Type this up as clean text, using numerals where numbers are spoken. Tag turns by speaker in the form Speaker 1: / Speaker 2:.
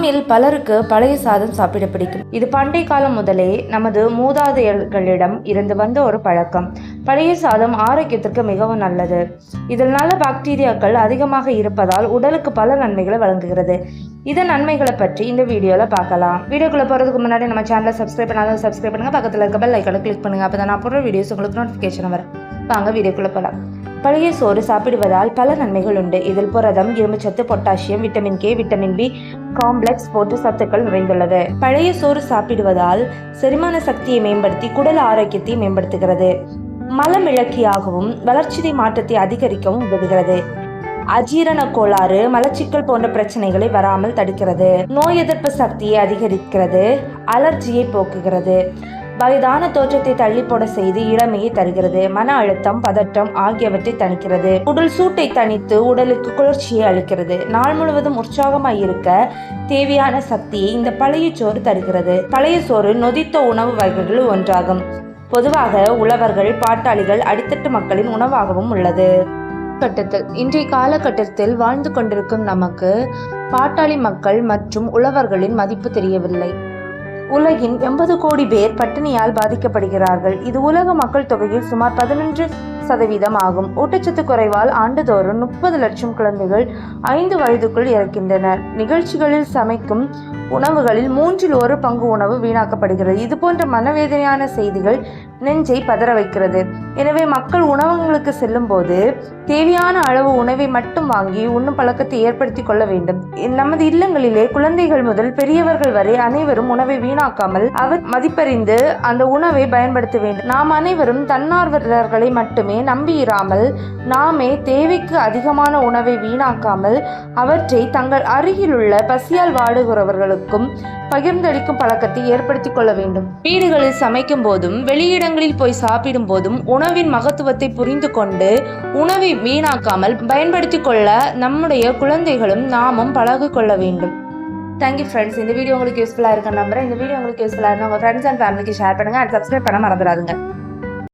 Speaker 1: நம்மில் பலருக்கு பழைய சாதம் சாப்பிட பிடிக்கும். இது பண்டைய காலம் முதலே நமது மூதாதையர்களிடம் இருந்து வந்த ஒரு பழக்கம். பழைய சாதம் ஆரோக்கியத்திற்கு மிகவும் நல்லது. இதில் நல்ல பாக்டீரியாக்கள் அதிகமாக இருப்பதால் உடலுக்கு பல நன்மைகளை வழங்குகிறது. இதன் நன்மைகளை பற்றி இந்த வீடியோல பார்க்கலாம். வீடியோக்குள்ள போறதுக்கு முன்னாடி நம்ம சேனலை சப்ஸ்கிரைப் பண்ணாத சப்ஸ்கிரைப் பண்ணுங்க, பக்கத்தில் இருக்க பெல் ஐகானை கிளிக் பண்ணுங்க. அப்பதான் நான் போடுற வீடியோஸ் உங்களுக்கு நோட்டிபிகேஷன் வரும். வாங்க வீடியோக்குள்ள போகலாம். பழைய சோறு சாப்பிடுவதால் பல நன்மைகள் உண்டு. இதில் புரதம், இரும்புச்சத்து, potassium, vitamin K, vitamin B complex போன்ற சத்துக்கள் நிறைந்துள்ளது. பழைய சோறு சாப்பிடுவதால் செரிமான சக்தியை மேம்படுத்தி குடல் ஆரோக்கியத்தை மேம்படுத்துகிறது. மலமிளக்கியாகவும் வளர்ச்சிதை மாற்றத்தை அதிகரிக்கவும் உதவுகிறது. அஜீரண கோளாறு, மலச்சிக்கல் போன்ற பிரச்சனைகளை வராமல் தடுக்கிறது. நோய் எதிர்ப்பு சக்தியை அதிகரிக்கிறது. அலர்ஜியை போக்குகிறது. வயதான தோற்றத்தை தள்ளி போட செய்து இளமையை தருகிறது. மன அழுத்தம், பதட்டம் ஆகியவற்றை தணிக்கிறது. உடல் சூட்டை தணித்து உடலுக்கு குளிர்ச்சியை அளிக்கிறது. நாள் முழுவதும் உற்சாகமாய் இருக்க தேவையான சக்தியை இந்த பழைய சோறு தருகிறது. பழைய சோறு நொதித்த உணவு வகைகள் ஒன்றாகும். பொதுவாக உழவர்கள், பாட்டாளிகள், அடித்தட்டு மக்களின் உணவாகவும் உள்ளது. இன்றைய காலகட்டத்தில் வாழ்ந்து கொண்டிருக்கும் நமக்கு பாட்டாளி மக்கள் மற்றும் உழவர்களின் மதிப்பு தெரியவில்லை. உலகின் 80 கோடி பேர் பட்டினியால் பாதிக்கப்படுகிறார்கள். இது உலக மக்கள் தொகையில் சுமார் 11% ஆகும். ஊட்டச்சத்து குறைவால் ஆண்டுதோறும் 30 லட்சம் குழந்தைகள் 5 வயதுக்குள் இறக்கின்றனர். நிகழ்ச்சிகளில் சமைக்கும் உணவுகளில் 1/3 உணவு வீணாக்கப்படுகிறது. இது போன்ற மனவேதனையான செய்திகள் நெஞ்சை பதற வைக்கிறது. எனவே மக்கள் உணவகங்களுக்கு செல்லும் போது தேவையான அளவு உணவை மட்டும் வாங்கி உண்ணும் பழக்கத்தை ஏற்படுத்தி கொள்ள வேண்டும். நமது இல்லங்களிலே குழந்தைகள் முதல் பெரியவர்கள் வரை அனைவரும் உணவை வீணாக்காமல் அவர் மதிப்பறிந்து அந்த உணவை பயன்படுத்த வேண்டும். நாம் அனைவரும் தன்னார்வலர்களை மட்டுமே நம்பியிராமல் நாமே தேவைக்கு அதிகமான உணவை வீணாக்காமல் அவற்றை தங்கள் அருகிலுள்ள பசியால் வாடுகிறவர்களுக்கும் பகிர்ந்தளிக்கும் பழக்கத்தை ஏற்படுத்தி கொள்ள வேண்டும். வீடுகளில் சமைக்கும் போதும் வெளியிடங்களில் போய் சாப்பிடும் போதும் உணவின் மகத்துவத்தை புரிந்து கொண்டு உணவை வீணாக்காமல் பயன்படுத்தி கொள்ள நம்முடைய குழந்தைகளும் நாமும் பழகி கொள்ள வேண்டும். Thank you friends. இந்த வீடியோ உங்களுக்கு யூஸ்ஃபுல்லாக இருக்க நம்புறேன். இந்த வீடியோ உங்களுக்கு யூஸ்ஃபுல்லாக இருந்தால் உங்கள் ஃப்ரெண்ட்ஸ் அண்ட் ஃபேமிலிக்கு ஷேர் பண்ணுங்க. அண்ட் சப்ஸ்கிரைப் பண்ண மறந்துடாதுங்க.